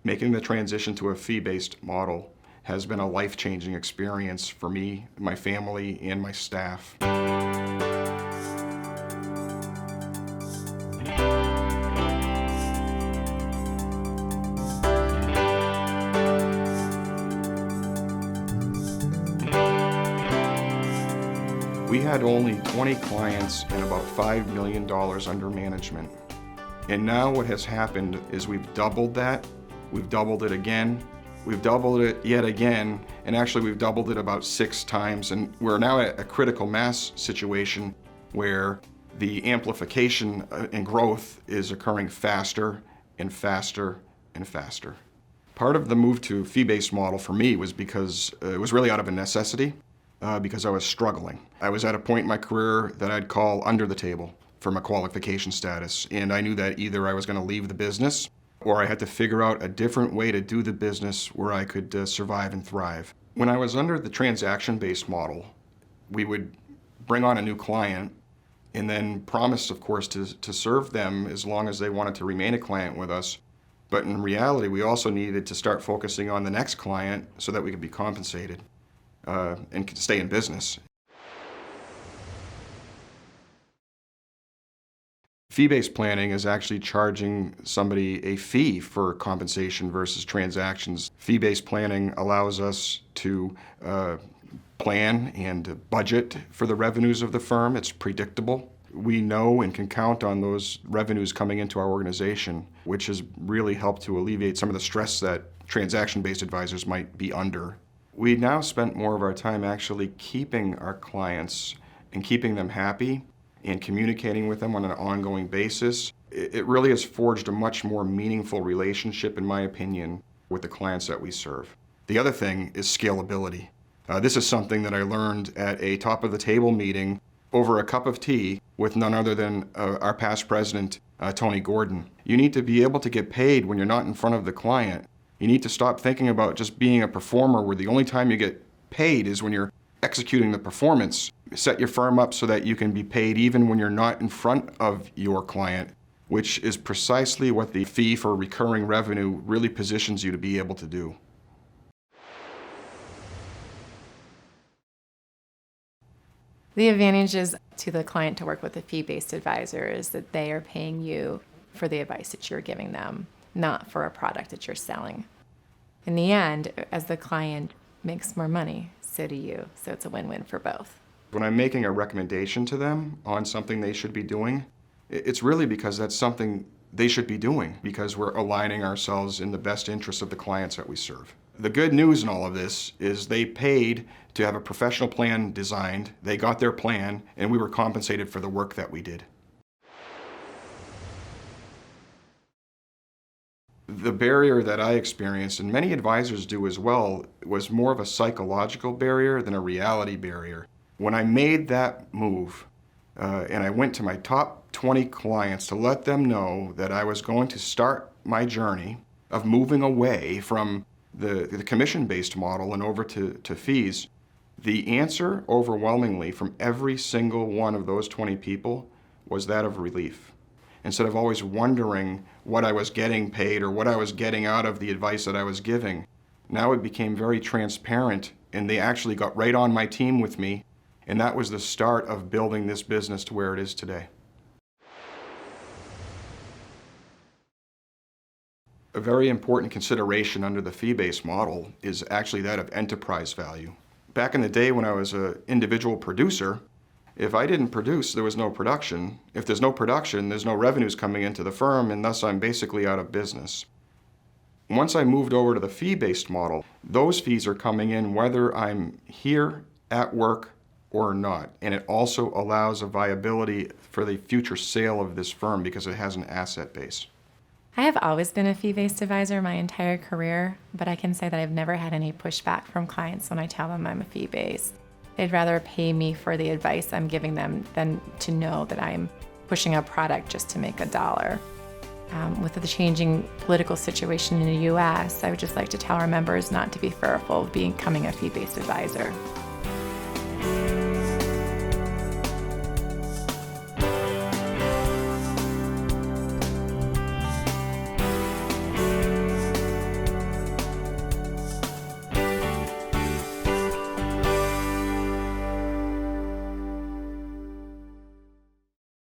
Making the transition to a fee-based model has been a life-changing experience for me, my family, and my staff. We had only 20 clients and about $5 million under management. And now what has happened is we've doubled that, we've doubled it again, we've doubled it yet again, and actually we've doubled it about 6 times, and we're now at a critical mass situation where the amplification and growth is occurring faster and faster and faster. Part of the move to fee-based model for me was because it was really out of a necessity. Because I was struggling. I was at a point in my career that I'd call under the table for my qualification status, and I knew that either I was going to leave the business or I had to figure out a different way to do the business where I could survive and thrive. When I was under the transaction-based model, we would bring on a new client and then promise, of course, to serve them as long as they wanted to remain a client with us. But in reality, we also needed to start focusing on the next client so that we could be compensated. And can stay in business. Fee-based planning is actually charging somebody a fee for compensation versus transactions. Fee-based planning allows us to plan and budget for the revenues of the firm. It's predictable. We know and can count on those revenues coming into our organization, which has really helped to alleviate some of the stress that transaction-based advisors might be under. We now spent more of our time actually keeping our clients and keeping them happy and communicating with them on an ongoing basis. It really has forged a much more meaningful relationship, in my opinion, with the clients that we serve. The other thing is scalability. This is something that I learned at a top-of-the-table meeting over a cup of tea with none other than our past president, Tony Gordon. You need to be able to get paid when you're not in front of the client. You need to stop thinking about just being a performer where the only time you get paid is when you're executing the performance. Set your firm up so that you can be paid even when you're not in front of your client, which is precisely what the fee for recurring revenue really positions you to be able to do. The advantages to the client to work with a fee-based advisor is that they are paying you for the advice that you're giving them, not for a product that you're selling. In the end, as the client makes more money, so do you. So it's a win-win for both. When I'm making a recommendation to them on something they should be doing, it's really because that's something they should be doing, because we're aligning ourselves in the best interest of the clients that we serve. The good news in all of this is they paid to have a professional plan designed, they got their plan, and we were compensated for the work that we did. The barrier that I experienced, and many advisors do as well, was more of a psychological barrier than a reality barrier. When I made that move, and I went to my top 20 clients to let them know that I was going to start my journey of moving away from the commission-based model and over to fees, the answer overwhelmingly from every single one of those 20 people was that of relief. Instead of always wondering what I was getting paid or what I was getting out of the advice that I was giving, now it became very transparent, and they actually got right on my team with me, and that was the start of building this business to where it is today. A very important consideration under the fee-based model is actually that of enterprise value. Back in the day when I was an individual producer, if I didn't produce, there was no production. If there's no production, there's no revenues coming into the firm, and thus I'm basically out of business. Once I moved over to the fee-based model, those fees are coming in whether I'm here at work or not. And it also allows a viability for the future sale of this firm because it has an asset base. I have always been a fee-based advisor my entire career, but I can say that I've never had any pushback from clients when I tell them I'm a fee-based. They'd rather pay me for the advice I'm giving them than to know that I'm pushing a product just to make a dollar. With the changing political situation in the U.S., I would just like to tell our members not to be fearful of becoming a fee-based advisor.